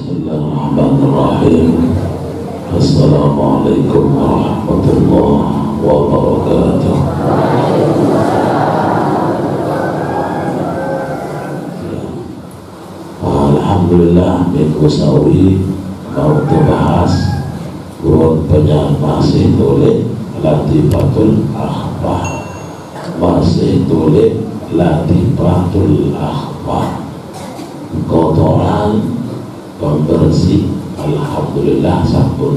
Bismillahirrahmanirrahim. Assalamualaikum warahmatullahi wabarakatuh. Alhamdulillah, minggu sawi mau dibahas urut penyan masih tulis Latifatul Akhbar, masih tulis Latifatul Akhbar, kotoran pembersih. Alhamdulillah sampun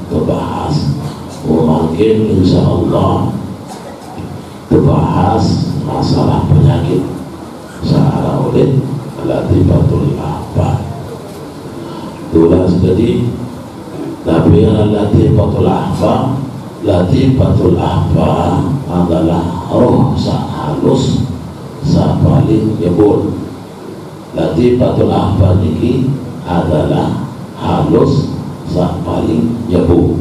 terbahas. Mungkin insyaallah terbahas masalah penyakit secara oleh Latifatul Akhbar. Tulas tadi tapi Latifatul Akhbar, Latifatul Akhbar adalah roh halus paling nyebut. Latifatul Akhbar ini adalah halus paling nyebut.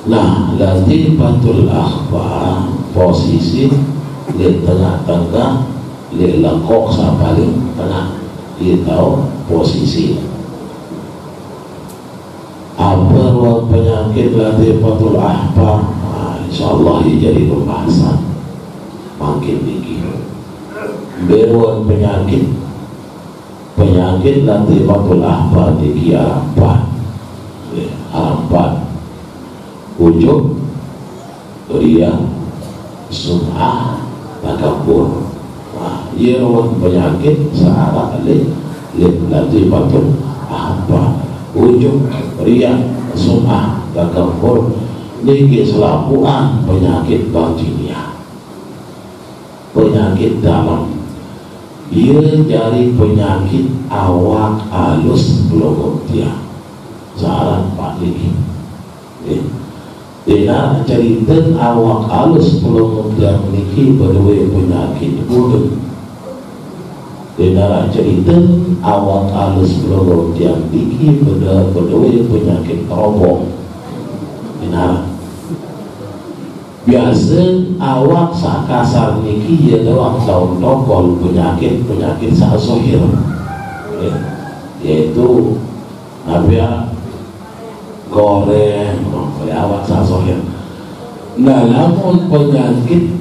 Nah, Latifatul Akhbar posisi di tengah-tengah, di lekok paling tengah, kita posisi apa ruang penyakit Latifatul Akhbar. Insyaallah jadi pembahasan makin tinggi. Beruang penyakit Latifatul Akhbar di empat ujub, riya, sum'ah, takabur. Ia ruang penyakit searah Latifatul Akhbar. Ujub, riya, sum'ah, takabur niki selapuan penyakit batiniah, penyakit dalam. Ia jadi penyakit awak halus belum dia saran Pak Liki. Tidak cerita awak halus belum dia memiliki berdua penyakit bodoh. Tidak cerita awak halus belum dia memiliki berdua penyakit roboh. Tidak. Biasa awak sakasar niki ya doang tahun tokol penyakit sasohir, yaitu abia goreng awak sasohir. Nah, namun penyakit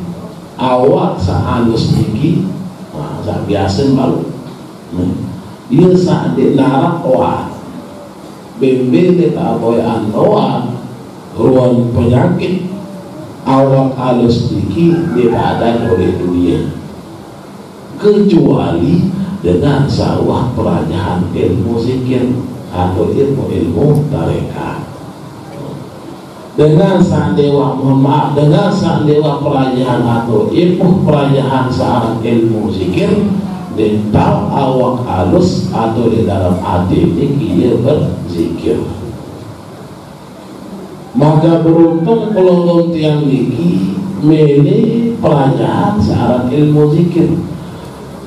awak sahalus niki biasa malu dia saat di narak oat bembe di taboyan oat ruang penyakit awak halus dikit di badan oleh dunia, kecuali dengan sawah pelajaran ilmu zikir atau ilmu tarekat. Dengan sandewa, mohon maaf, dengan sandewa pelajaran atau ilmu pelajaran seorang ilmu zikir di dalam awak halus atau di dalam hati ini ia berzikir. Maka beruntung pelongong tiang niki mele pelajaran searah ilmu zikir.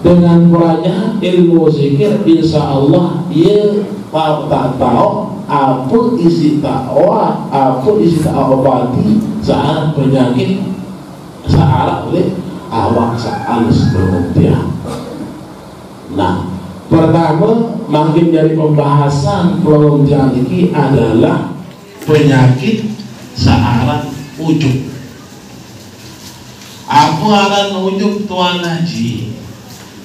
Dengan pelajaran ilmu zikir, insya Allah ia tak tahu apa isi takwa, apa isi obati saat penyakit searah oleh awak sehalus pelongong tiang. Nah, pertama makin dari pembahasan pelongong tiang niki adalah penyakit searan ujub. Apa aran ujub tuan haji?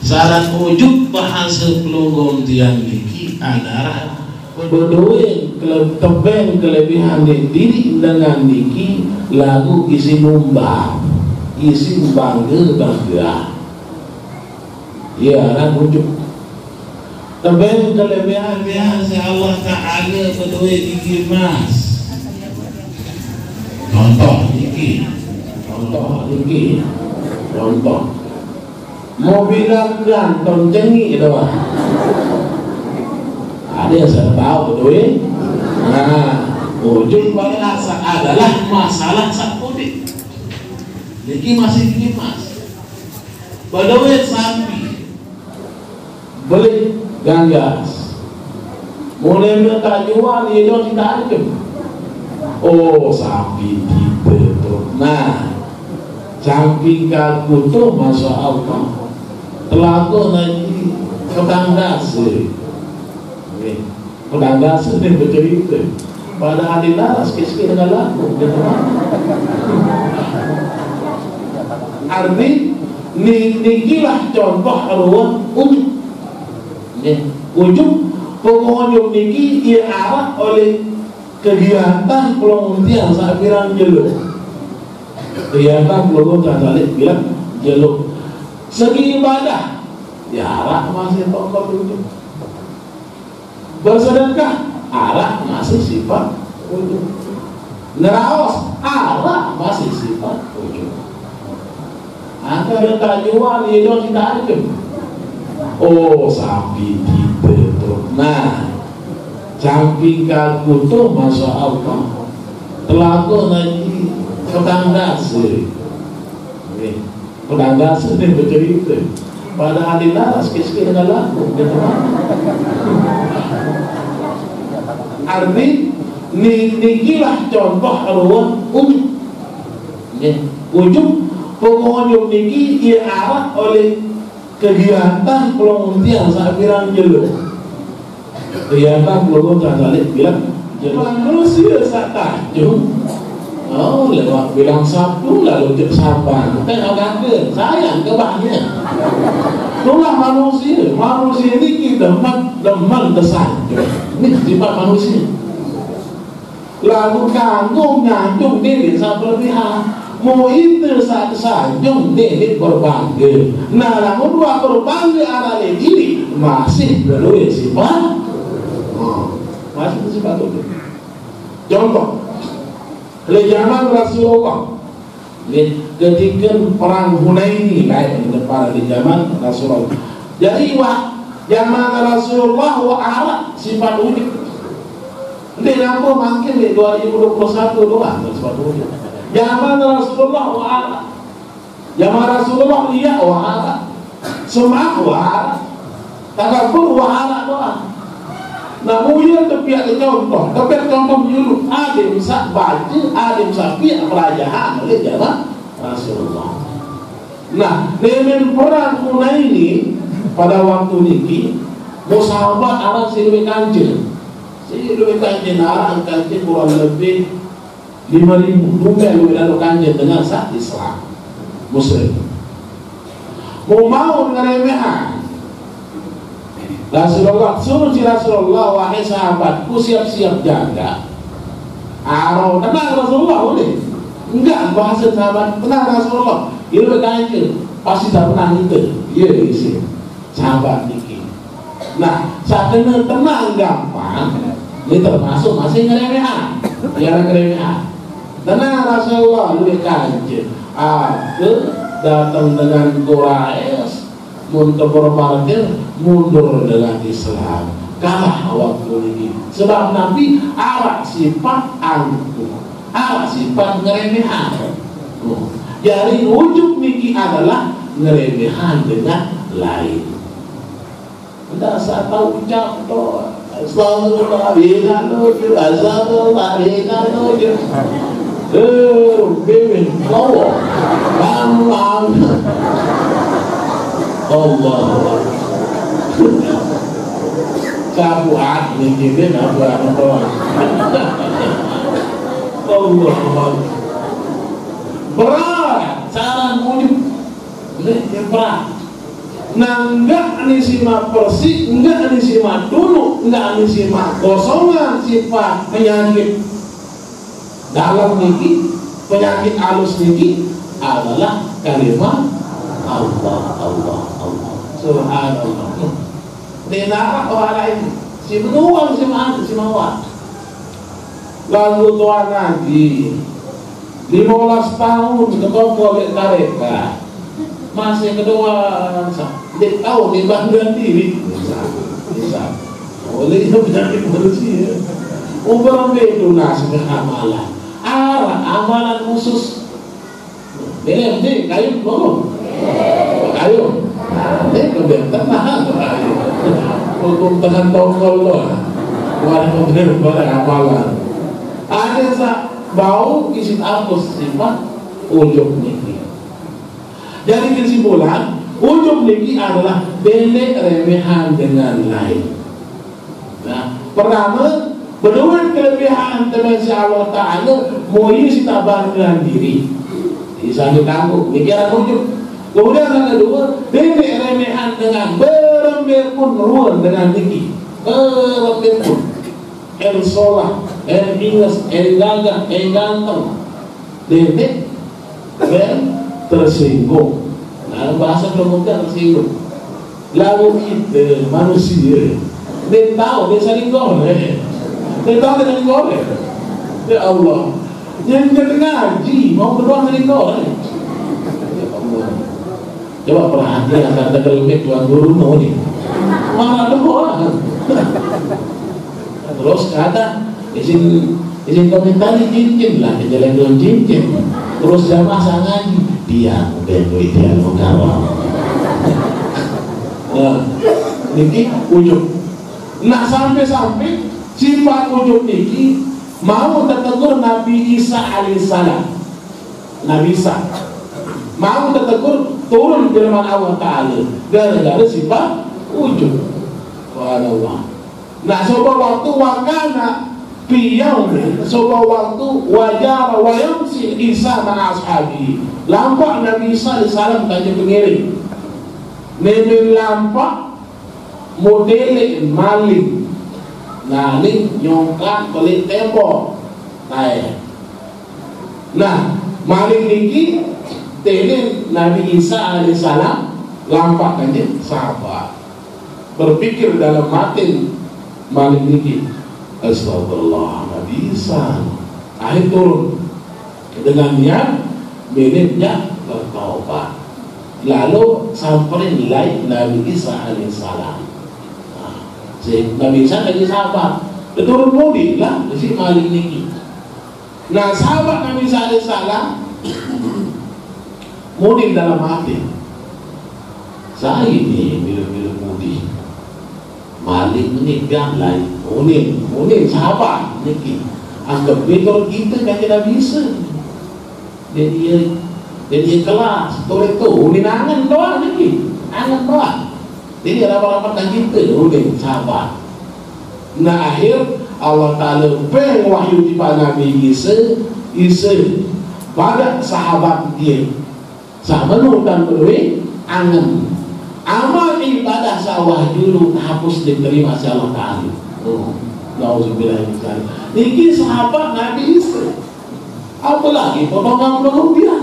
Saran ujub bahasa pelonggong tiang niki adalah berdoa tebeng kelebihan diri dengan niki lagu isi numbang, isi bangga. Ya, aran ujub. Tebeng kelebihan biasa Allah Ta'ala berdoa niki mas. Contoh mobil gantung cengi doang. Ada yang saya tahu betul. Ujung bahasa adalah masalah sakudi. Jadi masih gini mas. Badawet sapi beli ganggas, mulai mereka jual itu kita ajem. Oh sapi tipe tuh. Nah, sapi kaku tuh masya Allah telaga nanti ketanggas Pedangga sendiri bercerita pada hari laras sikit-sikit dengan laku. Arti nikilah contoh arwah ujub. Ujub pengunjung niki diarah oleh kegiatan pelontian saat bilang jeluk. Kegiatan pelontian saat bilang jeluk. Segi ibadah diarah masih tokoh ujub. Bersedekah arah masih sifat ujub. Neraos arah masih sifat ujub. Anda tak jual dia tidak ada. Oh sapi kita tu. Nah, sapi kaku tu masya Allah telaga nanti pedangga sih. Pedangga sih bercerita pada hari laras sikit-sikit dengan laku. Arti nikilah contoh arwah ujub. Ujub pengunjung niki diarah oleh kegiatan pelontian saat bilang jeluk. Kegiatan pelontian saat bilang jeluk. Manusia saat tajung. Oh, lewat bilang Sabtu lalu cek sabar. Kan agak sayang kebanyak. Itulah manusia. Manusia ini kita demen tersanjung. Ini sifat manusia. Lalu kanggung nyanjung diri sampai berlebihan. Mau itu saat sanjung diri berbangga. Nah, namun dua berbangga arah diri masih perlu sifat. Masih sifat itu. Contoh. Oleh zaman Rasulullah ketika perang Hunain lain pada di zaman Rasulullah. Jadi zaman Rasulullah arah sifat ujub. Ini nampak makin di 2021 doang sifat ujub. Zaman Rasulullah arah. Zaman Rasulullah iya arah. Semak arah. Takabur arah doang. Namun ia tepiak contoh dulu adim sak baca adim sapi pelajaran oleh zaman Rasulullah. Nah, dengan perang Hunain ini pada waktu niki musahabat arah silwi kancil arah kancil kurang lebih 5.000 rupiah lalu kancil dengan sak Islam Muslim. Mau ngeremehan Rasulullah suruh si Rasulullah, wahai sahabatku siap-siap jaga. Tenang Rasulullah boleh? Enggak, bahasa sahabat tenang Rasulullah. Ia berkata pasti tak pernah itu. Ia isi sahabat niki. Nah, saat kena tenang gampang, ini termasuk masih ngeremehan. Jangan ngeremehan. Tenang Rasulullah, lu berkata aku datang dengan Quraisy mundur berparkir mundur dengan Islam kalah waktu ini sebab Nabi arah sifat angkuh arah sifat ngeremehan. Jadi ujub niki adalah ngeremehan dengan lain. Tidak saya tahu ucap tu Astagfirullah bimbing kau Allah kabuat mungkin apa Allah berat cara ujub ini berat. Nah, enggak ni simak persik, enggak ni simak dulu, enggak ni simak kosongan sifat penyakit dalam niki, penyakit halus niki adalah kalimat Allah, Allah, Allah, Subhanallah. Dengar orang lain, si benuang, si mana, si mawar. Lalu tuan Nabi 15 tahun ketemu mereka. Masih kedua, dia tahu dia bangga diri. Bisa. Oleh itu penyakit manusia. Ubah itu nasib amalan. Amalan khusus. Ini kayu belum? Kayu. Ini kebetulan kayu. Hukum tahan tongkol loh. Walau benar amalan. Ada bau isi apus sifat ujub niki. Jadi kesimpulan ujub niki adalah belek remehan dengan lain. Nah, pertama, berdua kelebihan teman si Allah Ta'ala, mau isi tabah dengan diri. Bisa ditangguh, pikiran ujung. Kemudian yang kedua, dede remehan dengan berembir pun ruan dengan tinggi. Berembir pun. El solah, el ingas, el gagah, el ganteng. Dede tersinggung. Nah, bahasa kemudian tersinggung. Lalu kita manusia, dia tahu dia saling goreng, dia tahu dia saling goreng. Ya Allah, yang kita ngaji mau berdoa saling goreng. Ya Allah, coba perhatian kata kelumit tuan guru mau nih, marah doa. Terus kata izin komentar cincin lah, kejalan cincin. Terus jamaah sangat dia berdua dia mengawal. Niki ujung. Nah sampai sifat ujung niki mau tertegur Nabi Isa alaihissalam. Nabi Isa mau tertegur turun firman Allah Ta'ala gara-gara sifat ujung. Wallah. Nah coba waktu wakana piyau sebuah waktu wajar wayang si Isa mana ashabi lampak Nabi Isa alaihissalam tanya pengiring nenek lampak model maling naling nyongkat pelit tembok nah maling niki tene Nabi Isa alaihissalam lampak tanya sahabat berpikir dalam hati maling niki astagfirullah Nabi Isa akhir turun dengan niat menitnya bertaubat lalu sampai nilai Nabi Isa alaihissalam. Nabi Isa lagi sahabat turun mudi lah si maling niki. Nah sahabat Nabi Isa alaihissalam mudi dalam hati saya ini bila-bila mudi maling ini gang lain Unin sahabat niki anggap betul kita kan tidak bisa dia kelas itu unin angan doang niki angan doang jadi rapat-rapat dan kita unin sahabat. Nah akhir Allah Ta'ala wahyu di Nabi Isa pada sahabat dia sahabat dan berdua angan amal ibadah sawah dulu hapus diterima si Allah Ta'ala. Nauzubillah min dzalik. Niki sahabat Nabi Isa. Apalagi potongan dia.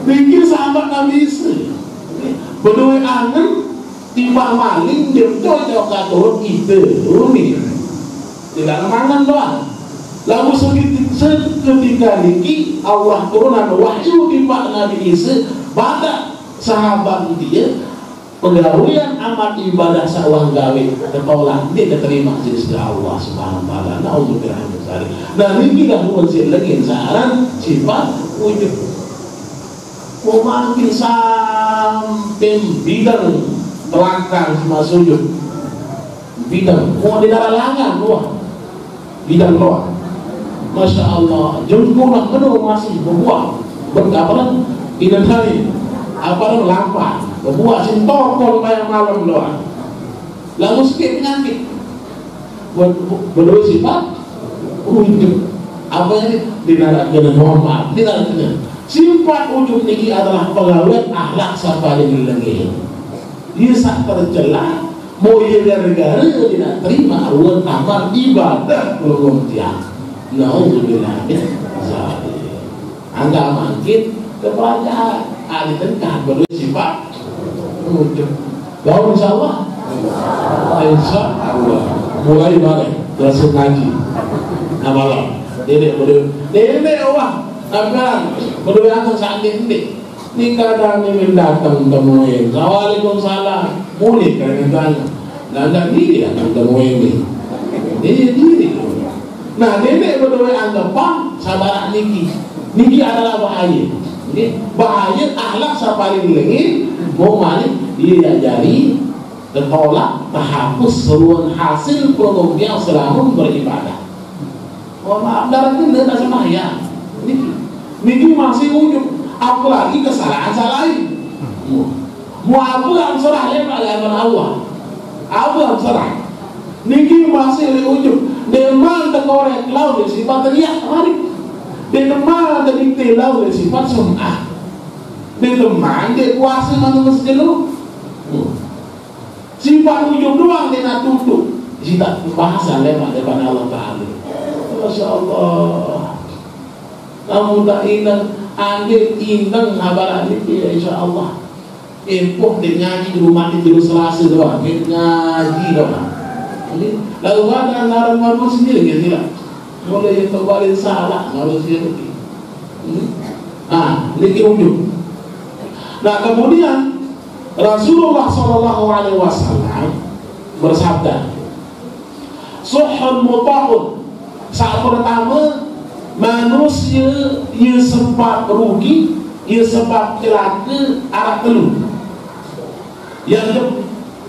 Niki sahabat Nabi Isa. Berdua angen tiba maling dia cocok katur kita. Ini tidak mangan doang. Lalu seketika niki Allah turunan wahyu tiba Nabi Isa pada sahabat dia. Pegawaian amat ibadah sawang gawe tertolak dia diterima di sisi Allah Subhanahu wa taala. Nauzubillah min dzalik. Nah niki dah muncul lagi saran sifat wujud. Mau makin sampai bidang telakang sama sujud. Bidang mau di dalam langan doang. Bidang doang. Masya Allah. Jengkulah penuh masih berbuah. Berkabaran tidak hari. Apa lampak. Berbuat sintokol kayak malam doang. Lalu sikit penyakit berdua sifat ujung apa ini dinarak dengan hormat dinarak dengan sifat ujung niki adalah pegawai akhlak sapaling lengi dia sak tercela mau ia gara-gara tidak terima ruang amal ibadah belum tiang nauzubillah min dzalik anda makin kepercayaan ahli tengah berdua sifat ujung. Lalu insyaallah mulai langsung ngaji malam dedek wah akan berdua yang saat ini kadang ingin datang temuin Waalaikumsalam mulai kadang nggak diri yang temuin ini diri. Nah dedek berdua anggapan sabar niki adalah bahaya. Bahaya akhlak sapaling lengit mau malik dia diajari tertolak terhapus seluruh hasil produknya selama beribadah. Oh maaf darah ini tidak sembahyang. Niki masih ujung apalagi kesalahan lain. Mau apa yang serahnya pada Allah. Abang serang. Niki masih di ujung. Demang terkorek lawan sifat teriak mari. Demang terdikte lawan sifat sum'ah. Demang dia kuasa manusia lu. Sifat ujung doang dia nak tutup. Sifat pembahasan lewat daripada Allah Ta'ala. Masya Allah. Kamu tak inang anggil inang habaran ini ya insya Allah. Empoh dia ngaji di rumah di juru selasa doang. Dia ngaji doang. Lalu ada ngaran manusia gitu lah. Mulai yang terbalik salah manusia lagi. Ini ujung. Nah kemudian Rasulullah SAW bersabda, Suhun muta'un. Saat pertama manusia ia sebab rugi, ia sebab celaka arah telur. Yang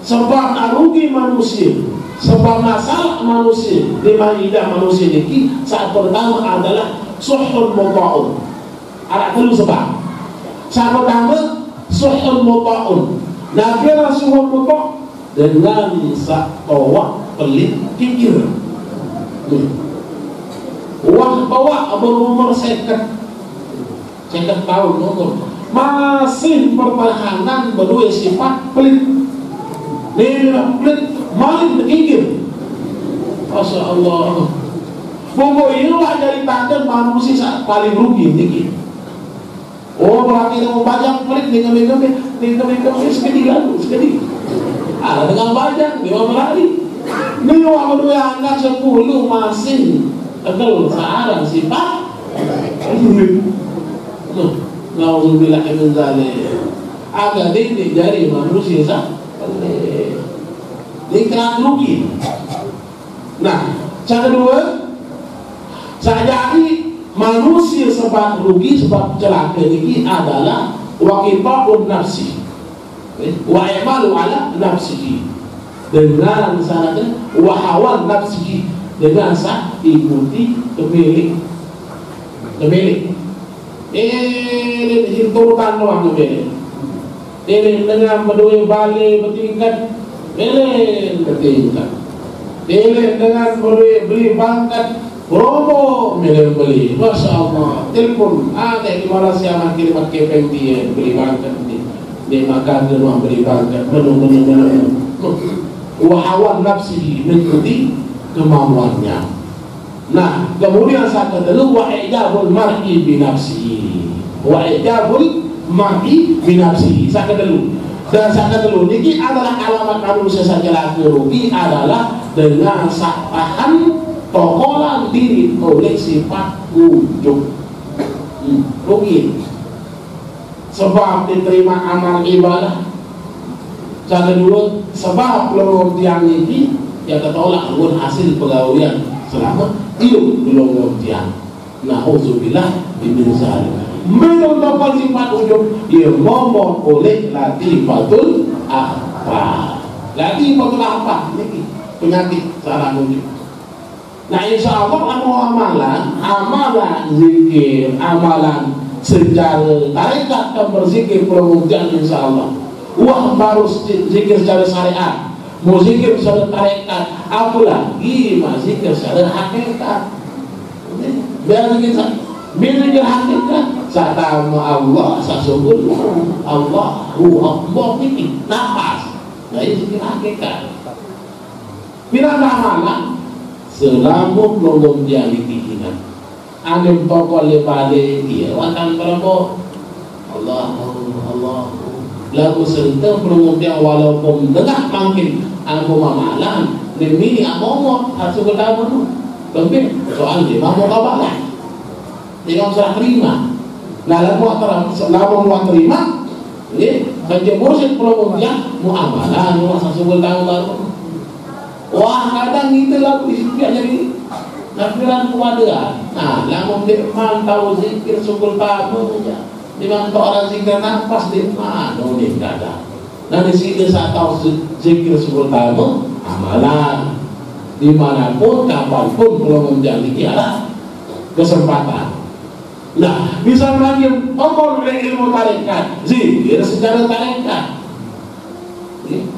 sebab rugi manusia, sebab masalah manusia di hidup manusia ini saat pertama adalah suhun muta'un, arah telur sebab. Saat pertama suhun muta'un. Nabi Rasulullah muta' dengan tawak pelit pikir. Wah bawa berumur 50 tahun umur masih pertahanan berdua sifat pelit. Dia pelit maling berpikir. Masya Allah. Pokok inilah dari tanda manusia saat paling rugi ini. Oh berarti dia membajak pelit dengan sekali lalu sekali. Dengan bajak dia melari. Ini orang berdua anak 10 masih tegal searang sifat. Nauzubillah min zalik. Agak didik dari manusia sah. Ini kena rugi. Nah, cara kedua, saya jadi manusia sebab rugi sebab celaka ini adalah waqifa'un nafsi. Wa i'malu ala nafsihi. Dengan sanadnya wahawan nafsihi, dengan sah ikuti pemilik. Ini hintutan doang pemilik. Ini dengan berdua balik bertingkat, ini bertingkat. Ini dengan berdua beli bangkat, promo beli. Masya Allah. Telepon ada di Malaysia makin pakai pendian beli bangkat ni. Dia makan di rumah beli bangkat, menu. Wahawan nafsihi, mengikuti kemauannya. Nah, kemudian saat kedua wa'ijabul mar'i binafsihi. Wa'ijabul mar'i binafsihi. Saat kedua. Dan saat kedua ini adalah alamat manusia saja lagi rugi adalah dengan tahan tokolan diri oleh sifat ujub. Rugi. Sebab diterima amal ibadah. Saat kedua, sebab lorong tiang ini yang ketolak pun hasil pegawaian selama hidup di lorong tiang. Na'udzubillah min zalik. Menunjukkan sifat ujub ia ngomong oleh latifatul akhfar. Latifatul akhfar ini penyakit salah ujub. Nah insya Allah amalan zikir, amalan secara tarekat dan berzikir permujian insya Allah. Wah baru zikir secara syariat, mau zikir secara tarekat, apalagi zikir secara hakikat. Biar zikir hakikat, satama Allah, sesungguhnya Allah, Allah ini nafas. Jadi zikir hakikat. Bila amalan, selamu belum jadi keinginan. Alim toko lebade dia, watan berapa? Allah. Lagu serta permudian walaupun dengar makin aku mamalan demi amomot hasil pertama tu tapi soal dia mau kabalah dia serah terima lalu mau terima ini kerja mursyid permudian muamalan masa hasil pertama baru wah kadang itu lagu isinya jadi nafiran kepada nah lalu dia mantau zikir syukur tamu di mana orang zikir nafas di mana dia ada. Nah di sini saya tahu zikir pertama amalan dimanapun kapanpun kalau menjadi ada kesempatan. Nah bisa lagi ngomong ilmu tarekat zikir secara tarekat.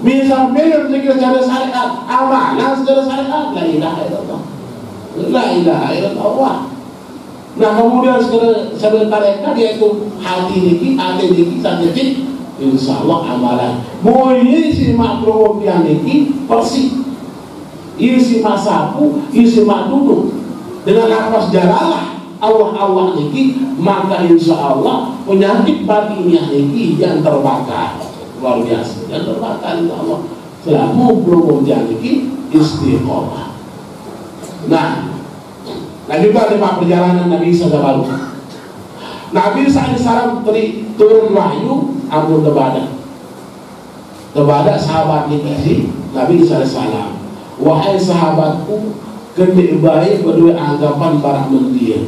Misal beliau zikir secara syariat, amalan secara syariat, la ilaha illallah, la ilaha illallah. Nah kemudian sebentar dia itu hati niki sanjeti, insya Allah amalan. Boleh si makhluk yang niki persi, isi masapu, isi mak duduk dengan nafas jalalah Allah niki, maka insya Allah penyakit batinnya niki yang terbakar luar biasa, yang terbakar insya Allah selama belum niki istiqomah. Nah, juga ada perjalanan Nabi Isa Gabalu. Nabi Isa AS turun wahyu ampun kepada sahabat ini Nabi Isa AS. Wahai sahabatku, ketik baik berdua anggapan para mendia.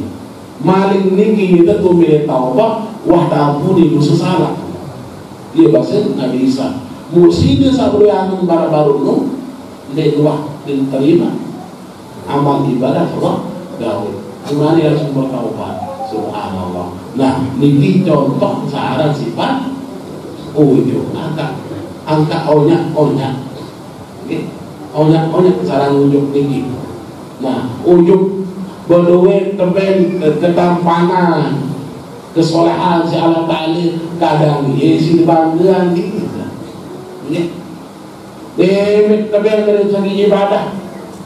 Maling niki kita tu milih taubat, wah tampuni dosa salah. Dia bahasa Nabi Isa. Musibah sabria angin baru nu, dia wah diterima amal ibadah Allah gaul. Gimana ya sumber taubat? Subhanallah. Nah, niki contoh searah sifat ujung angka onya. Onya cara nunjuk niki. Nah, ujung berdua teben ketampangan kesolehan si Allah Ta'ala kadang si banggaan gitu. Teben dari segi ibadah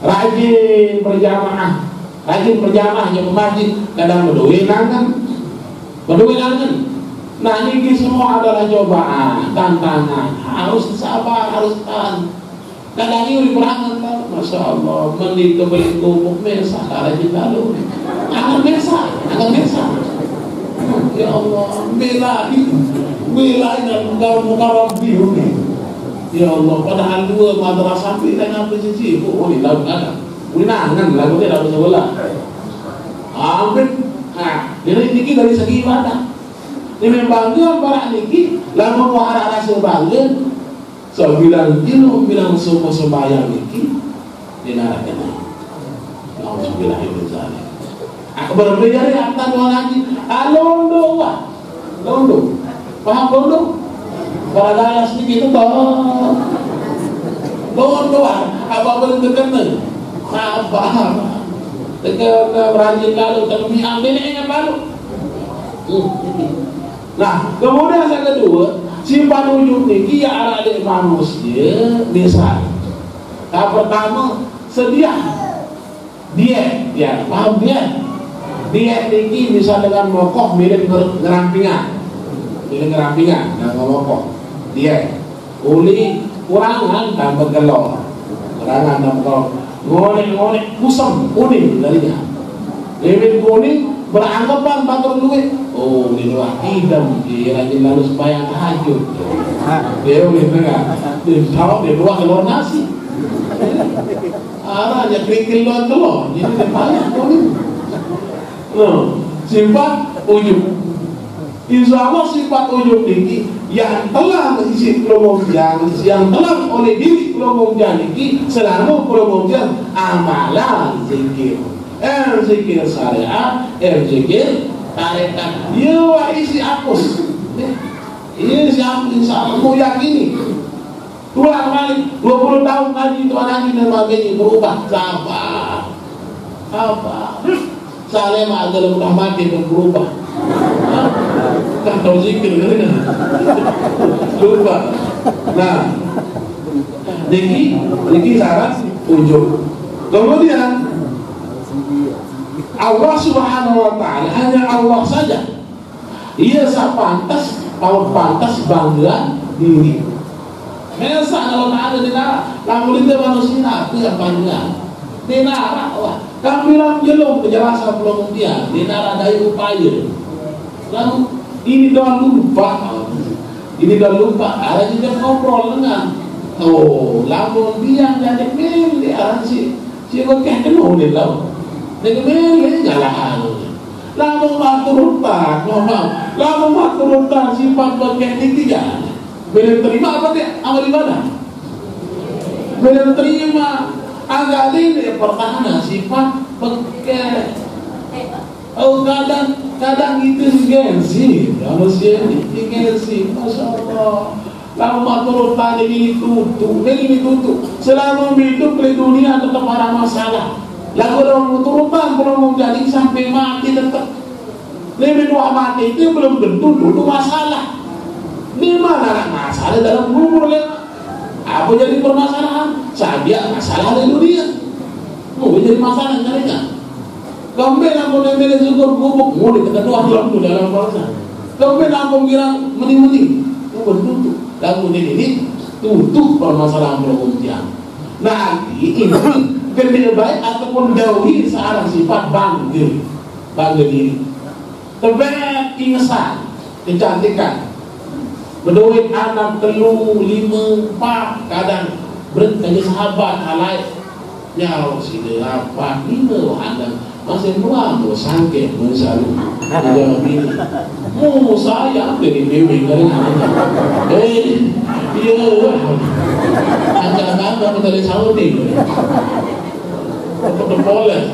rajin berjamaah yang masjid kadang berdua nangan. Nah ini semua adalah cobaan, tantangan, harus sabar, harus tahan. Kadang ini berangan kan, Masya Allah, mending kebeli kubuk mesa, rajin lalu, jangan mesa. Ya Allah, bela ini muka Rabbi ini. Ya Allah, padahal dua madrasah kita ngapain sih? Ini lagu ada, ini nangan lagu dia lagu sebelah. Amin. Nah, ini dari segi ibadah. Ini bangga para niki, lalu muara rasa bangga. So bilang semua sembahyang niki, dinarakan. Alhamdulillah ibn Zalim. Aku berbeda dari akta dua lagi. Londo. Paham londo? Para gaya sedikit itu londo. Apa boleh terkena? Apa? Terkena rajin lalu, tapi ambilnya baru. Nah, kemudian yang kedua, sifat ujung niki ya arah manusia bisa. Yang pertama, sedia. Dia, paham dia? Dia niki bisa dengan mokoh milik ngerampingan, dan ngomong dia. Uli kurangan dan bergelor, ngolek kusam kuning darinya. Lebih kuning beranggapan bakar duit. Oh, ini wah idam, dia rajin lalu supaya tahajud. Dia udah tengah, dia tahu dia buat telur nasi. Arahnya kerikil telur, jadi dia banyak kuning. Sifat ujub. Insya Allah sifat ujub ini yang telah mengisi promojan, yang telah oleh diri promojan ini selama promojan amalan zikir. Zikir syariat, zikir tarekat. Ya isi apus. Ini siapa insya Allah mau yakini. Pulang balik 20 tahun lagi Tuhan lagi dan sebagainya berubah. Apa? Saleh agak mudah mati dan berubah. Kan tahu zikir kan? Berubah. Nah, niki syarat ujung. Kemudian Allah Subhanahu wa Ta'ala hanya Allah saja. Ia pantas bangga diri. Masa Allah Ta'ala dinara, lalu itu manusia aku yang bangga. Dinara, wah, kami bilang belum penjelasan belum dia. Dinara dari upaya. Lalu ini dah lupa. Ada juga ngobrol dengan. Oh, lalu dia jadi milih si bokeh kenal dia lalu. Dia milih jalan. Lalu maturuntan sifat bokeh ini jalan. Belum terima apa dia? Amal ibadah. Belum terima agak ini pertahanan sifat bokeh. Oh kadang itu gengsi manusia ini gengsi, Masya Allah. Lalu turut tadi ini tutup. Selama hidup di dunia tetap ada masalah. Lalu orang turutan kalau mau jadi sampai mati tetap. Lebih dua mati itu belum tentu dulu masalah. Di mana ada masalah dalam umur apa jadi permasalahan? Saja masalah di dunia. Mau jadi masalah caranya. Kambing aku nempel syukur gubuk mau ditekan doa dalam bangsa. Kambing aku kira mending-mending. Tutup. Lalu ini tutup permasalahan perumtian. Nanti ini lebih baik ataupun jauhi searah sifat bangga diri. Terbaik ingesan, kecantikan. Berduit anak 3, 5, 4 kadang berkali sahabat halai. Nyawa sila apa 5 anak masih muam sangke mensalu jangan ini mau saya dari bebek dari iya agak dari Saudi untuk boleh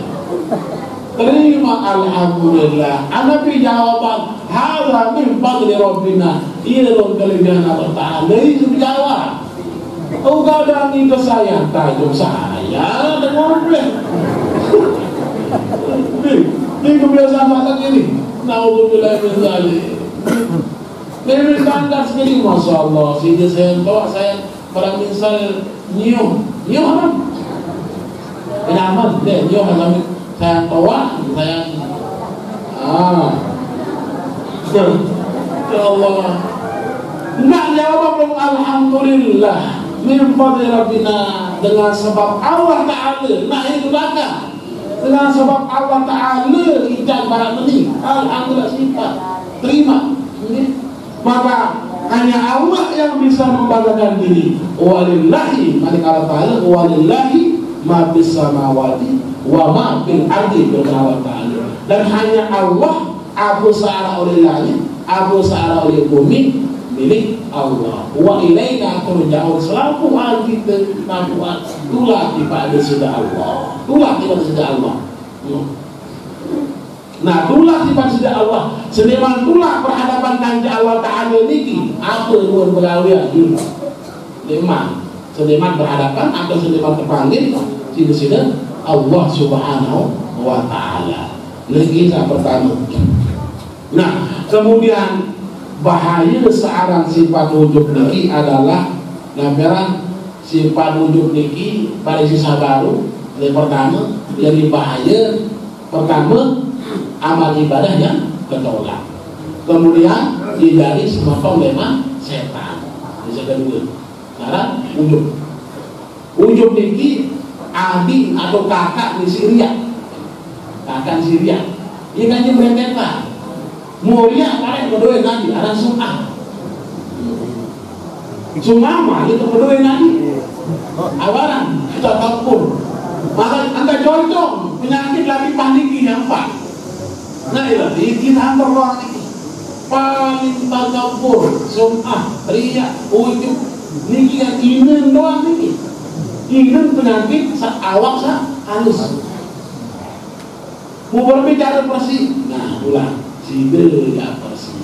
terima alhamdulillah anak jawaban hadza min fadli rabbina iya dong kelebihan Allah Ta'ala itu jawab oh kadang itu saya tajam saya dengan boleh ini kebiasaan makan ini. Naudzubillah min dzalik. Ini standar sekali, masya Allah. Sehingga saya bawa saya pada misal nyium apa? Kenapa? Nyium apa? Saya bawa, saya ya Allah. Enggak jawab belum alhamdulillah min fadli rabbina dengan sebab Allah Ta'ala. Nah itu belakang. Dengan sebab Allah Ta'ala ijab barang ini alhamdulillah sifat terima maka hanya Allah yang bisa membanggakan diri walillahi malik Allah Ta'ala walillahi ma bis samawati wa ma bil ardi Allah Ta'ala dan hanya Allah abu sa'ara oleh langit abu sa'ara oleh bumi milik Allah wa ilaika turja'un selaku kita nampuan tulah kepada sudah Allah tulah kepada sudah Allah nah tulah kepada sudah Allah seniman tulah berhadapan dengan Allah Ta'ala ini apa luar berlawian seniman berhadapan atau seniman terpanggil sini Allah Subhanahu wa Ta'ala lagi pertama. Nah kemudian bahaya seorang sifat wujud niki adalah nampiran sifat wujud niki pada sisa baru yang pertama yang bahaya pertama amal ibadah yang ketolak kemudian dari semua memang setan yang kedua sekarang wujud niki adik atau kakak di Syria ini kan yang berentetan mulia kalian berdoa nanti ada sum'ah mah itu berdoa nanti awaran kita takut maka anda contoh penyakit lagi paniki yang pak nah ini kita antar ruang ini paling takabur sum'ah riak ujub ini yang ingin doang ini ingin penyakit awak halus mau berbicara persis nah ulang tidak bersih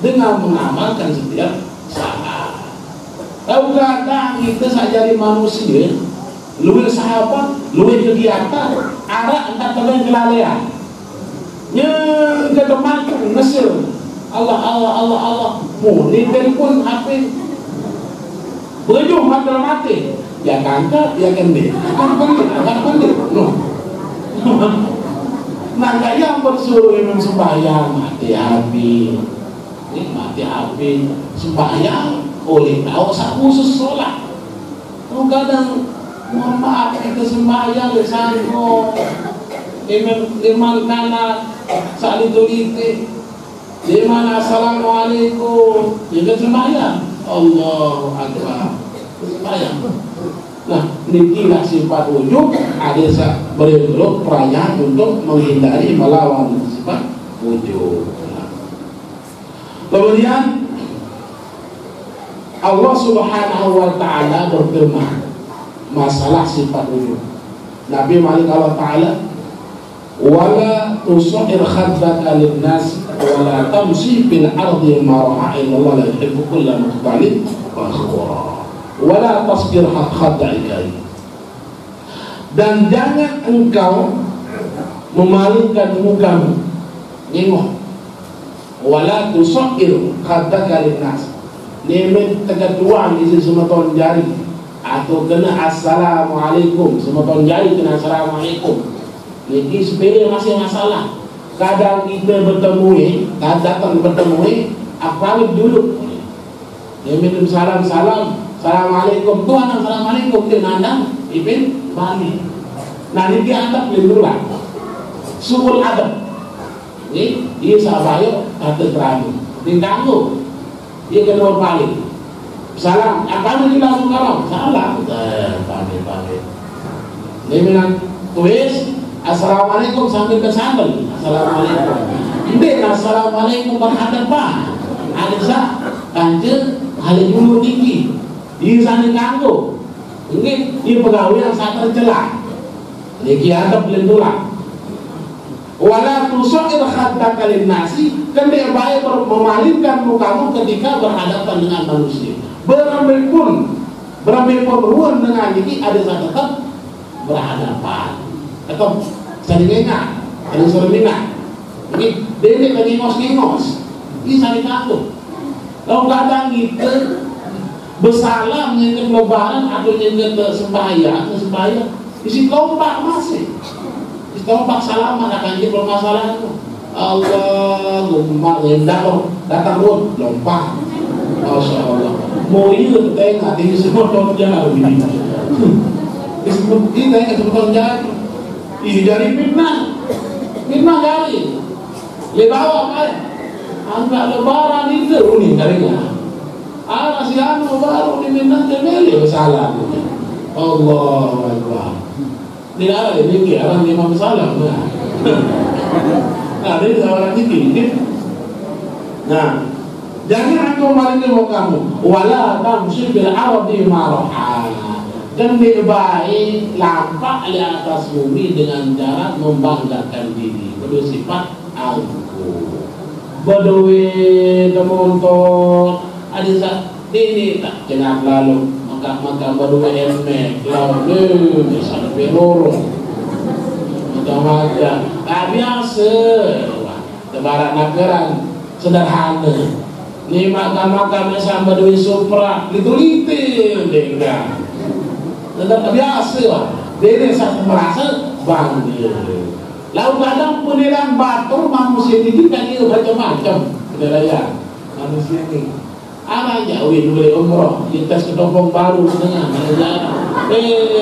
dengan mengamalkan setiap saat. Tahu kata kita sajari manusia, luwih sahabat, luwih kegiatan, arah entah temen kelalaian. Nya ke teman ngesil. Allah. Muni telepon HP. Bejuh mati. Ya kangkat, ya kendit. Akan pendek. No. Nah yang bersuruh memang sembahyang mati-hati sembahyang oleh tahu khusus sholat kadang mohon maaf kita sembahyang lesano iman kana saling tulite di mana assalamualaikum kita sembahyang Allahu Akbar sembahyang. Nah, inilah sifat wujud ada berdua perayaan untuk menghindari melawan sifat wujud. Nah. Kemudian Allah Subhanahu wa Ta'ala berfirman masalah sifat wujud. Nabi Malik Allah Ta'ala wala tusahir khaddaka lin-nas wala tamshi fil ardi maraha innallaha la yuhibbu kulla mukhtalin mahsura wala tasbir hatta ikai. Dan jangan engkau memalingkan mukamu, nengok, wala tusair khaddaka linnas, nemen tegatuan isi semeton jari atau kena assalamualaikum, semeton jari kena assalamualaikum. Ini sepele masih masalah. Kadang kita bertemu, datang bertemu, pamit dulu. Nemen salam, assalamualaikum, Tuhan assalamualaikum, dia nandang, ipin balik. Nah ini dia adab lindungan, sukul adab. Ini dia sahabat kata terakhir, dia ganggu, dia kena balik. Salam, apa yang langsung kalau salam, balik. Dia bilang, tulis assalamualaikum sambil kesandal, assalamualaikum. Ini assalamualaikum berhadapan. Ada kanjeng, ada dulu tinggi, dia sana ganggu. Ini dia pegawai yang sangat tercela. Ini adab lindungan. Wala tusair khaddaka linnasi, kendek baik memalingkan mukamu ketika berhadapan dengan manusia. Berambil pun ruang dengan ini ada tetap berhadapan. Atau saling ingat, saling sermingat. Ini dedek lagi ngos-ngos. Ini saling takut. Kalau kadang kita bersalam yang lebaran atau yang sembahyang, isi lompat masih. Isi lompat salaman akan jadi permasalahan itu. Allahumma datang lompat. Masya Allah. Mau itu tengah di semua tahun jauh ini. Disebut kita yang sebut jauh. Ih dari fitnah dari. Lebawa apa? Angkat lebaran itu nih kalinya. Si anu baru diminta temeli salah. Allahu Akbar. Tidak ada ini orang imam salam. Nah, ini orang ini. Nah, jangan engkau malingkan mukamu. Wala tamshi bil ardi maraha. Dan baik lampak di atas bumi dengan cara membanggakan diri. Kedua sifat angkuh. Badui temonton ada ini tak kenal lalu maka baru emek lalu misalnya peluru maka biasa lebaran nagaran sederhana ni maka misal badui supra litu-litu dengar tetap biasa dia satu merasa bangga lalu kadang penilang batu manusia ini kan itu macam-macam penilaian manusia ini. Ada jauh dulu umroh, kita sedopong baru dengan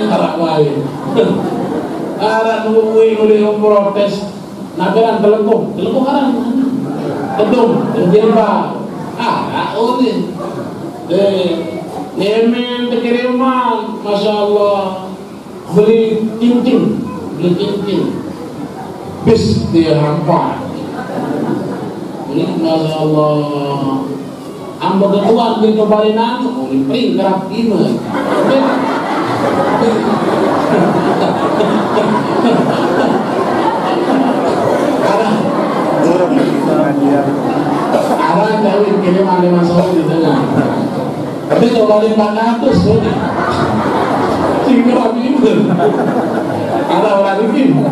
harap lain. Ada nungguin dulu umroh tes nagaran telengkung ada kedung jilbab. Ini nemen kiriman, masya Allah beli cincin bis dia hampa. Ini masya Allah. Amba keluar di kebalinan, ini pering kerap iman. Ada kawin kiriman 5 tahun di tengah. Tapi kebalik 400 sudah. Si kerap iman. Ada orang ini.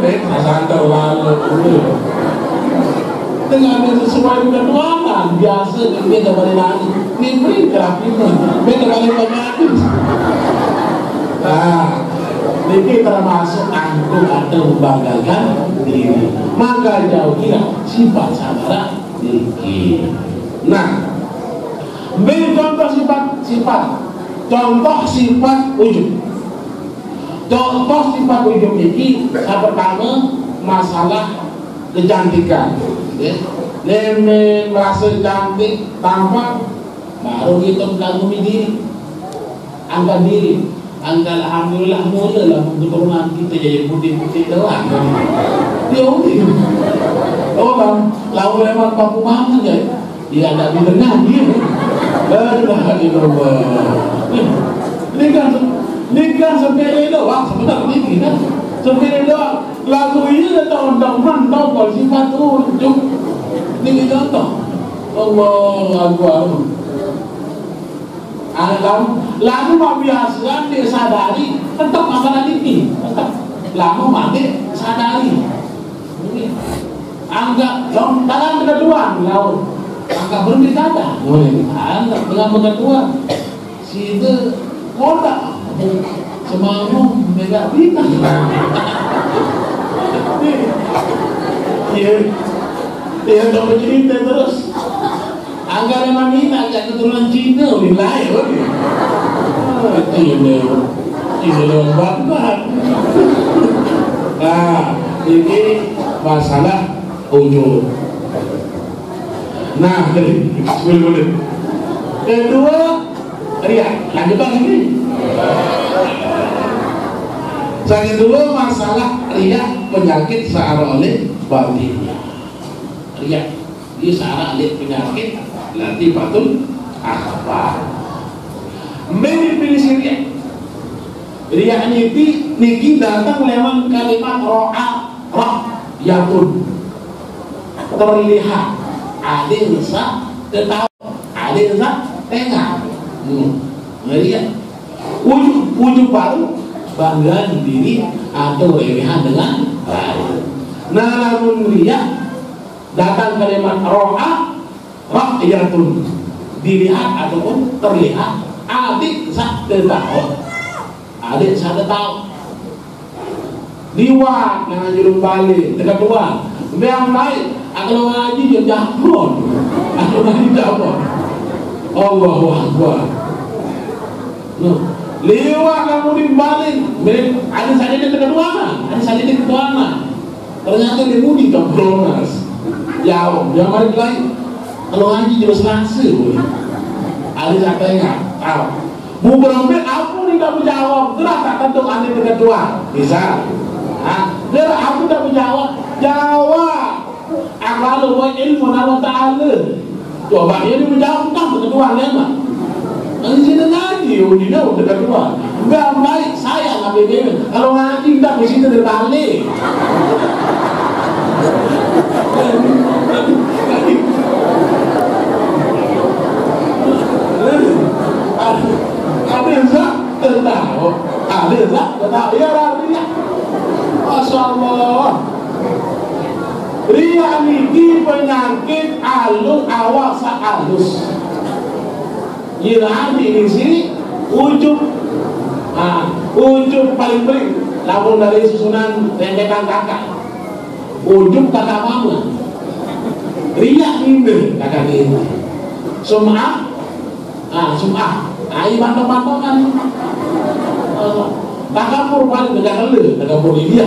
Dia santai lalu. Dengan sesuai dengan ruangan biasa beda balik lagi ini beri kerapin beda balik lagi. Nah ini termasuk angkuh atau membanggakan diri, maka jauhilah sifat saudara diri. Nah beri contoh ujub. Contoh sifat ujub ini yang pertama masalah kecantikan. Merasa cantik tampak baru kita mengagumi diri, angkat diri, alhamdulillah mula lah keturunan kita jadi putih-putih doang. Dia unik. Orang lalu lewat Paku Maman aja, dia ada di tengah dia. Ini kan sepele doang sebenarnya ini kan sepele doang. Lagu ini tahun-tahun mantau kalau sifat ujung ini contoh Allahu Akbar. Lalu mau biasa dia sadari tetap makanan ini, tetap lama mati sadari. Anggap dalam keduaan laut, anggap berhenti kata. Anggap dengan keduaan, si itu kodak semanggung mega bintang. Dia tak bercerita terus. Anggar memang ini agak keturunan Cina, wilayah. Cina lewat banget. Nah, ini masalah ujung. Nah, boleh. Kedua, riak. Lanjutkan ini. Yang kedua, masalah riak penyakit searah oleh batinnya. Riak, dia searah oleh penyakit latifatul akhbar. Pilih si riak. Riak niki datang lewat kalimat yakun, terlihat, ada rasa ketawa, ada rasa tengah. Riak wujud baru bangga diri atau remehan dengan lain. Nah, namun riak datang kalimat yakun, dilihat ataupun terlihat, adik sak tahu, adik sak tahu. Liwat dengan jurung balik dekat luar. Yang lain kalau ngaji dia jahron, atau ngaji jahron. Allahu Akbar. Liwat kamu dibalik, ada saja di dekat luar, ada saja di luar. Ternyata dia mudi jahronas. Jauh, dia balik lagi. Kalau ngaji jelas langsung. Ada siapa yang tahu? Beberapa aku tidak menjawab, gerak tak tentu ada dekat luar. Bisa. Gerak aku tidak menjawab. Jawab. Akal wa ilmu Allah Ta'ala. Coba dia menjawab tak dekat luar lama. Nanti dia ngaji, dia dekat luar. Enggak baik saya ngambil dia. Kalau ngaji tak mesti terbalik. Ada tak ya riya. Masyaallah. Riya ini penyakit alus awak halus. Yang di sini ujub paling lamun dari susunan rentetan kakak. Ujub kakak mama. Riya ini kakak ini. Sum'ah. Ai bantong-bantongan. Takabur paling takabur dia.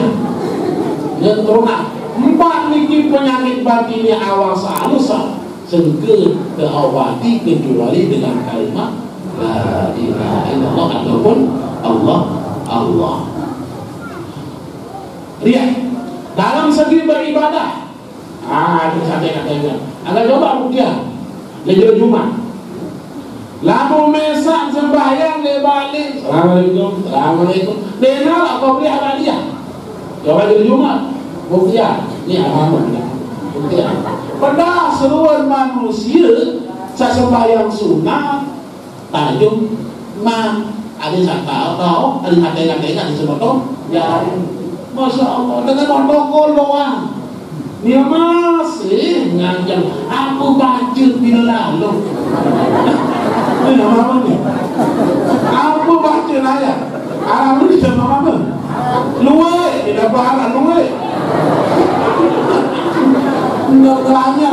Yang teruna 4 niki penyakit batinnya awal sehalusan sengke keawati kecuali dengan kalimat la ilaha illallah ataupun Allah. Lihat dalam segi beribadah. Itu saya katanya. Anda coba rukyah. Lejur Jumat. Lalu mesak sembahyang dia balik. Assalamualaikum. Dengar apa beli hadiah? Coba di Jumat. Buktian. Ini amanah. Buktian. Pada seluruh manusia sembahyang sunat tajum ada yang tahu, ada yang kata sebotol. Ya, Masya Allah. Dengan protokol doang. Dia masih ngajar. Aku baca bila lalu. Ini nama apa ni? Aku baca ayat. Arab ni nama apa? Luwe, tidak bahasa luwe. Tidak tanya.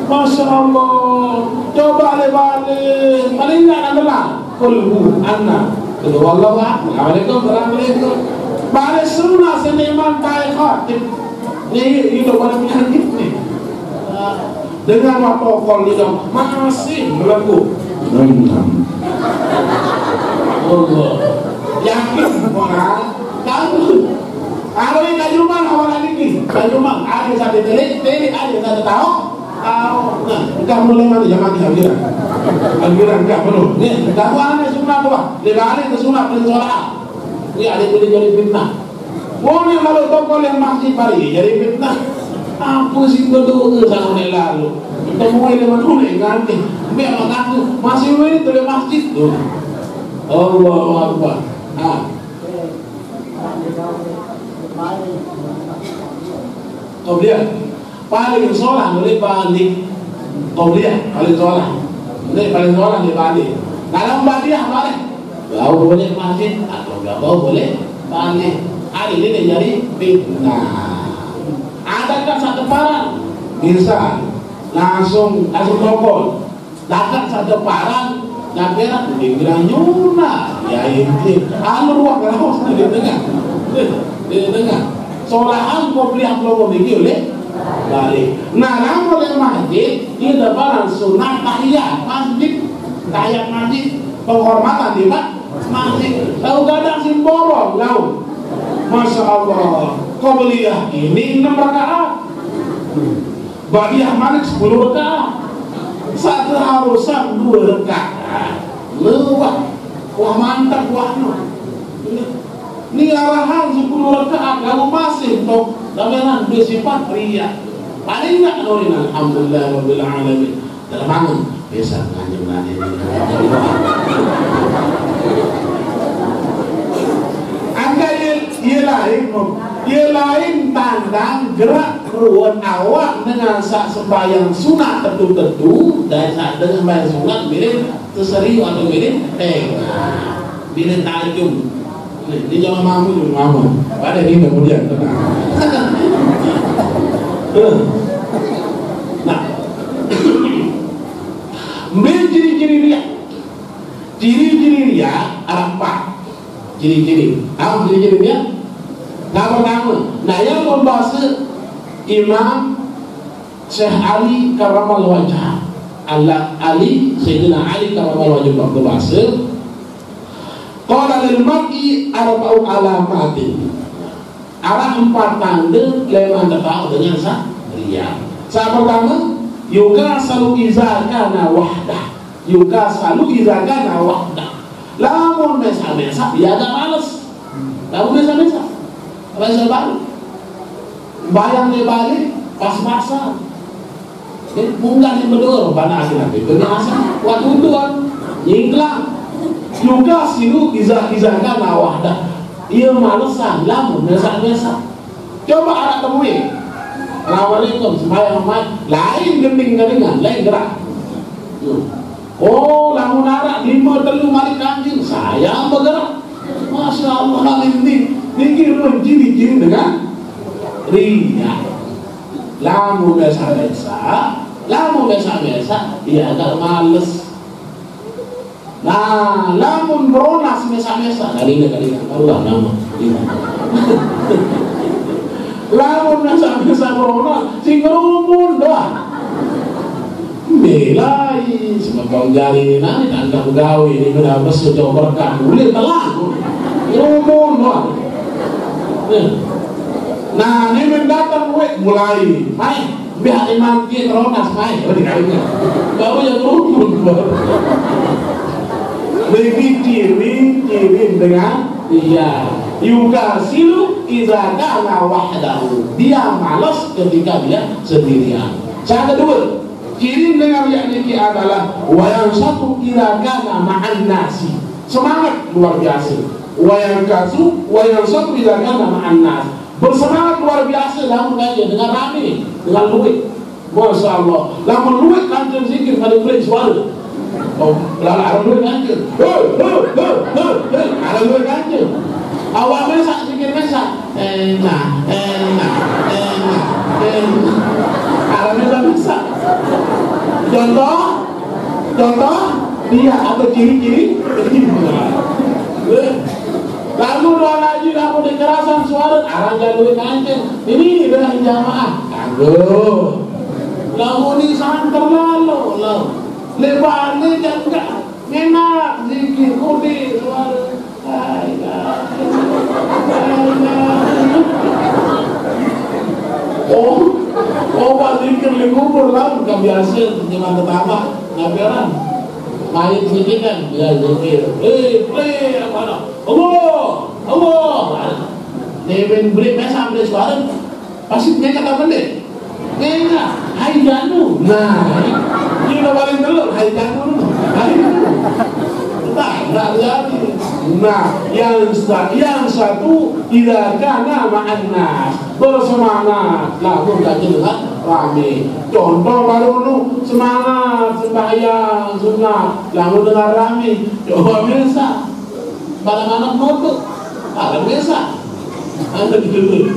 Masya Allah. Coba balik. Paling tak adalah. Kulhu anna. Wallahu a'lam. Assalamualaikum. Balik sunnah seniman ta'ikat. Ini hidup pada penyakit ni. Dengan protokol ni dong masih berlaku. Allah yakin orang tahu. Kalau ini kajuman awal ini kajuman ada satu telik ada satu tahu. Nah, kita mulai mana jangan dihabiran. Habiran enggak perlu. Nih, kamu ada sunnah apa? Lebih ke sunnah pensolat. Ini ada jadi fitnah. Boleh kalau tokoh yang masih pari jadi fitnah. Apa sih berdoa sama lalu? Temui dengan dulu ganti. Biar makan masih ini dari masjid tuh. Allahu Akbar. Kemudian paling sholat boleh balik. Kemudian paling sholat boleh balik. Dalam badiah balik. Bau boleh masjid atau nggak bau boleh balik. Hari ini jadi fitnah. Ada kan satu parang bisa langsung telepon. Datang satu parang nak berak di Granyuna ya ini ruang rawas di tengah solahan kau beli upload lagi oleh balik. Nah namun oleh masjid dia dapat sunat tahiyat masjid penghormatan di masjid. Lalu kadang simbolong lalu Masya Allah Qobliyah ini 6 rakaat, Ba'diyah Malik 10 rakaat, satu harusan 2 rakaat. Lewat, wah mantap wah no. Ini arahan 10 rakaat lalu masih toh dameran bersifat ria. Paling enggak nurin alhamdulillah rabbil alamin. Terbangun bisa ngajeng-ngajeng. Ia lain tandang gerak keruan awak dengan saat sembahyang sunat tentu dan saat dengan sembahyang sunat mirip terseri atau mirip mirip tajam. Ini jangan mamu pada ini kemudian tenang. Nah, ciri-ciri dia ada 4 ciri-ciri. Apa ciri-ciri dia? Nah pertama, yang membahas Imam Syekh Ali Karamal Wajah Ali Sayyidina Ali Karamal Wajah berbahasa qala lil mar'i arba'u alamatin. Ada 4 tanda yang Anda tahu dengan ria. Yang pertama, yukasalu iza kana wahdah. Lamun biasa dia agak males. Lamun biasa Rasa baru bayang dia balik pas-pasan munggah yang berdua bana akhirnya kebiasaan waktu tuan nyingklang juga silu izah-izahkan wahdah ia malesan lamun biasa coba anak temui Assalamualaikum sembahyang lain gending-gendingan lain gerak lamun arak 5 telu malik kanjing saya bergerak Masya Allah ini ciri-ciri dengan ria. Lamun biasa dia agak males. Nah, lamun beronas biasa kali Allah nama. Lamun biasa beronas sing rumun doang. Belai sebab jari ini tanda gawe ini kena besu coba berkah boleh telang. Rumun doang. Nah, ini mendatang mulai main biar imam dia teronas main baru yang rukun lebih ciri dengan yukasilu idza kana wahdahu, dia malas ketika dia sendirian. Yang kedua, ciri dengan yakni adalah wayang satu idza kana ma'an nasi, semangat luar biasa. Wayang satu idza kana ma'an nas, bersemangat luar biasa dalam kajian dengan rame, dengan luwih. Masya Allah. Lamun luwih kanjeng zikir pada kulit suara. Lalu luwih kanjeng. Ada luwih kanjeng. Awak mesak zikir mesak. Enak. Ada mesak. Contoh dia atau ciri-ciri. Lalu doa lagi lalu di kerasan suara arah jalur kanjeng. Ini adalah jamaah. Lalu ini santer lalu lebarnya jangan enak zikir kode suara. Oh zikir di kubur lalu kan biasa zaman pertama nabi orang main zikir kan biasa zikir. Apa Allah. Neven beri mesam dari suara pasti mereka tak benda. Beda, hai janu. Nah, kita paling telur, hai janu. Nggak jadi. Nah, yang satu tidak karena makna bersemangat, namun tak jelas rame. Contoh baru nu semangat sembahyang sunnah, namun dengar rame. Coba biasa, pada anak motor, ada biasa. Anda gitu.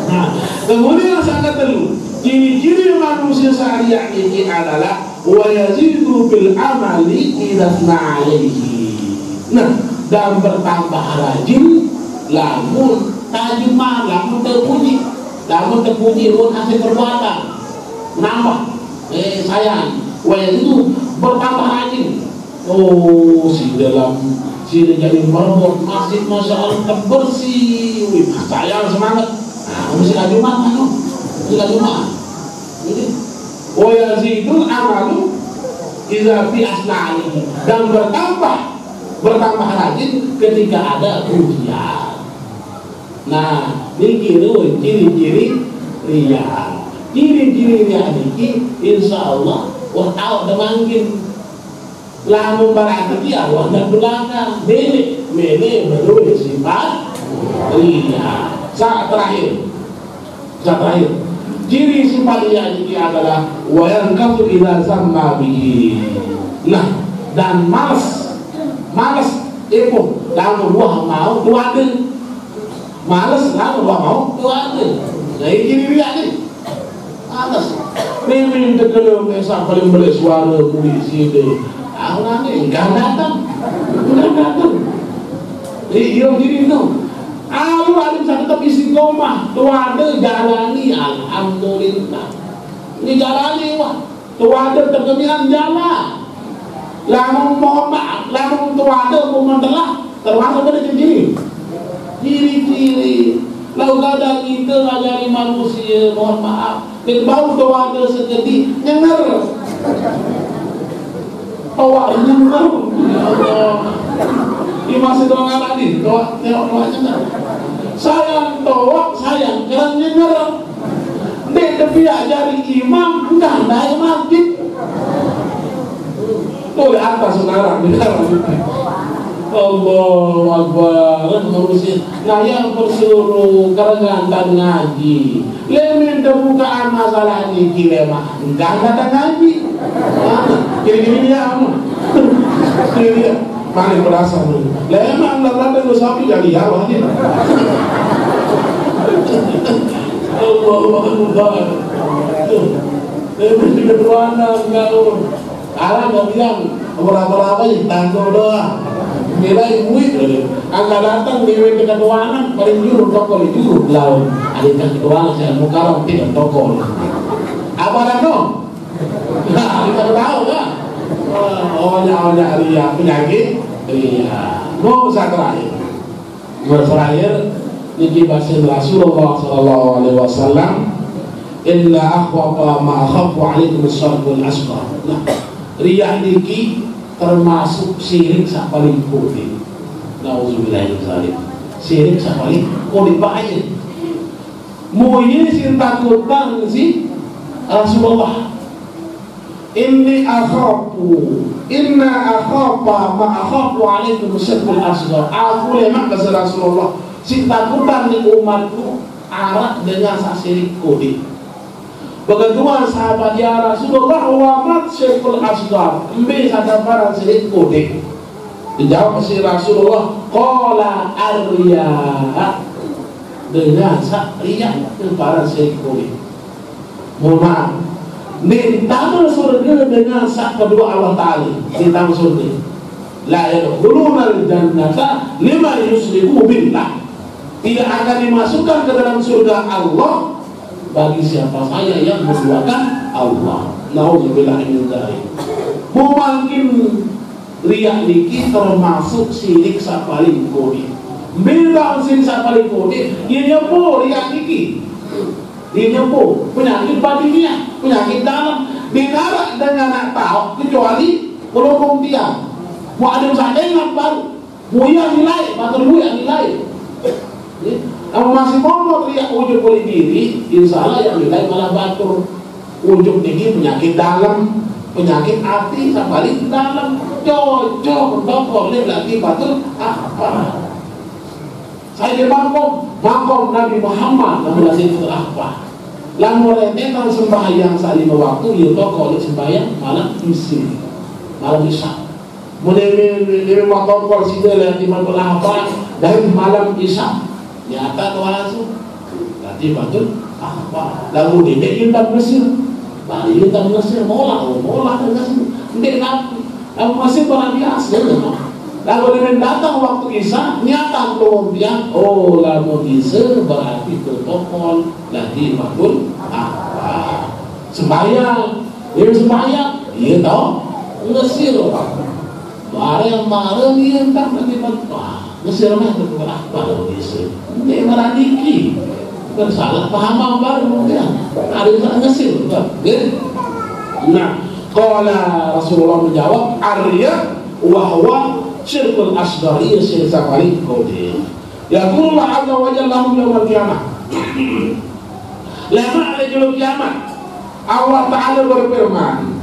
Nah, kemudian sangat telu. Ciri-ciri manusia syariah ini adalah wa yazidu bil amali idasna alaihi. Nah, dan bertambah rajin lamun tajumah, lamun terpuji mun hasil perbuatan nambah sayang. Wa yazidu bertambah rajin. Oh, si jadi merebut masjid, masya Allah terbersih, sayang semangat. Nah, mesti Jumat jadi wayazidul amalu idza fi asna'i, dan bertambah rajin ketika ada ujian. Nah, niki ciri-ciri riya. Ciri-ciri riya niki insyaallah wah tahu demangkin lamun berarti dia wah dan belakang mene baru sifat riya. Saat terakhir ciri sifat riya ini adalah wa yanqatu ila zamma bihi. Nah, dan malas itu lamun wah mau tuade. Malas lamun wah mau tuade. Nah, ini ciri riya ni. Atas memang terkenal desa paling boleh suara puisi itu. Aku nanti enggak datang. Iya diri itu. Alu alim saya tetap istiqomah, tuade jalani alhamdulillah. Ini jalani wah, tuade terkemian jalan. Lamun mohon maaf, lamun tuade mau mentelah, termasuk pada ciri-ciri. Lalu kadang kita ngajari manusia, mohon maaf, berbau tuade segede nyenger. Tawa nyenger, ya Allah. Ini masih doang tadi, doa nyenger. Sayang toa, sayang kerang nyenger. Dek tapi ajari imam, enggak ada yang masjid. Tuh di atas sekarang, di dalam. Allahu Akbar, manusia. Nah yang bersuruh kerengan dan ngaji. Lemin terbukaan masalah ini kilema, enggak ada ngaji. Kiri-kiri dia apa? Kiri dia. Paling berasa nih. Lemang lalada lu sapi jadi apa aja. Allahu Akbar. Lemang di keduana kau. Alam nggak bilang berapa aja tangguh doa. Nilai muid. Angkat datang dewe ke keduana paling juru toko di juru laut. Ada yang keduana saya mukaram tidak toko. Apa dah no? Nah, kita tahu kan? Awalnya riya penyakit riya. Mau terakhir niki bahasa Rasulullah sallallahu alaihi wasallam, illa akhwafa ma akhafu alaikum as-sarqul asghar. Nah, riya niki termasuk syirik sak paling kode. Nauzubillah min dzalik. Syirik sak paling kode bahaya. Muye sing takutan si Rasulullah. Inna akhafa ma akhafu alaikum syirkul asghar. Aku lemak kata Rasulullah, si takutan di umatku arah dengan syirik kode. Begitu sahabat ya Rasulullah, wa mat syirkul asghar. Mbe sadar syirik kode. Dijawab si Rasulullah, qala ar-riya, dengan riya itu para syirik kode. Mohon maaf. Ditambah surga dengan sak kedua Allah Ta'ala. Ditambah surga la yadkhuluna al-jannata lima yusriku billah. Tidak akan dimasukkan ke dalam surga Allah bagi siapa saja yang menduakan Allah. Nauzubillah min dzalik. Mungkin riya niki termasuk syirik sak paling kode. Bila syirik sak paling kode, ieu po riya niki. Dia nyembuh penyakit batinnya, penyakit dalam, dinarak dengan nak tahu kecuali pelukung dia. Mau ada saja yang baru, mau yang nilai, batul yang nilai. Kamu masih mau teriak ujuk boleh diri, insya Allah yang nilai malah batur. Ujuk tinggi penyakit dalam, penyakit hati, sabari dalam, cocok, boleh lagi batur apa? Saya di makom Nabi Muhammad, namun nasib apa? Lalu rentetan sembahyang saat 5 waktu, ya toko oleh sembahyang malam isi, malam isya. Mulai makom kursi itu yang dimana apa? Dari malam isya, nyata tuh langsung. Nanti batul apa? Lalu dia intan Mesir, balik intan Mesir, mola kan Mesir. Dia nabi, lalu Mesir orang biasa. Lalu dia datang waktu isya, nyata kemudian, oh lalu isya berarti protokol lagi batul apa? Sembahyang, dia sembahyang, dia tahu Mesir orang. Barang dia tak nanti mentah. Mesir mah betul apa lalu isya? Dia meradiki, bersalah paham baru dia. Ada yang Mesir, betul. Nah, kalau Rasulullah menjawab, Arya wahwa syirkul asghari syirk sakali qawli. Yaqulullah azza wa jalla lahum yawmal qiyamah. Lama ada juluh kiamat. Allah Ta'ala berfirman,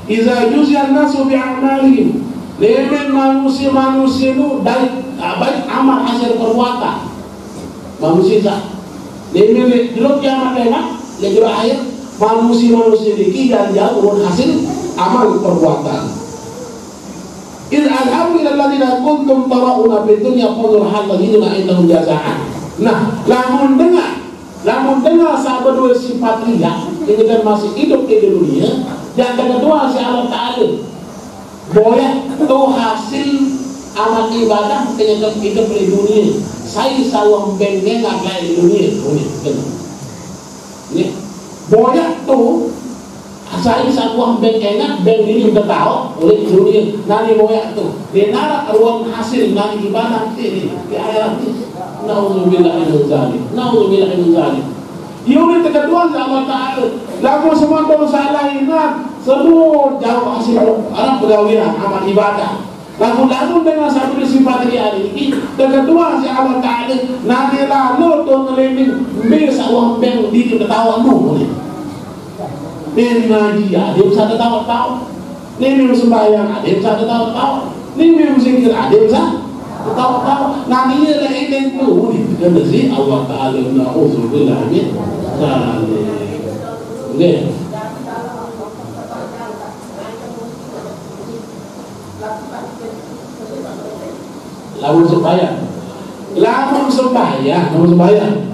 Iza juzian nasu bi'amalihim. Lemen manusia itu baik amal hasil perbuatan. Manusia lemen juluh kiamat lewat, juluh akhir manusia ini dan jauh hasil amal perbuatan. In alhamu ila alladziina kuntum tara'una fid dunya qul hal tajiduna indahum jazaan. Nah, lamun dengar sahabat dua sifat riya ini kan masih hidup di dunia. Yang kedua si Allah Ta'ala boleh tu hasil amal ibadah dengan hidup di dunia. Saya sawang bengeng agak di dunia. Ini boleh tu saya satu bengkengan beng ini udah tahu oleh dunia nani moyak tu dia narak ruang hasil nani ibadah ini di akhirat ini. Nauzubillah min zalim. Yuri kedua Allah Ta'ala lagu semua dosa lainnya semua jauh hasil orang pergawian amal ibadah lagu dengan satu sifat ini kedua si Allah Ta'ala nanti lalu tu ngelinding bisa uang beng di ketahuan boleh. Ini ngaji, ada yang bisa tahu. Ini sembahyang, ada yang bisa tahu. Ini zikir, ada yang bisa tahu. Nanti dia dah ingin tu, kena si Allah Ta'ala na'udzubillah min dzalik. Boleh? Lalu sembahyang.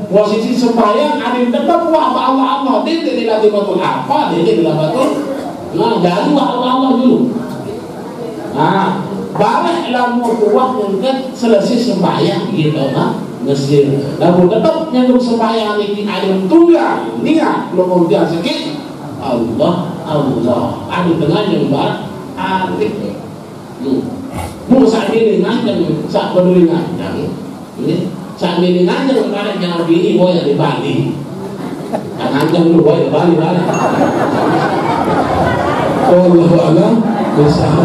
Posisi sembahyang ada yang tetap wah Allah dia tidak betul apa dia tidak betul. Nah dari Allah dulu. Nah balik lamu kuah yang selesai sembahyang gitu Mesir. Lalu tetap yang sembahyang ini ada yang tunggal niat belum kemudian sakit Allah ada tengahnya barat adik. Musa ini ngajang sak peduli ngajang ini. Saat ini ngajak kemarin yang begini boy di Bali, ngajak dulu boy di Bali. Allah Allah, besar.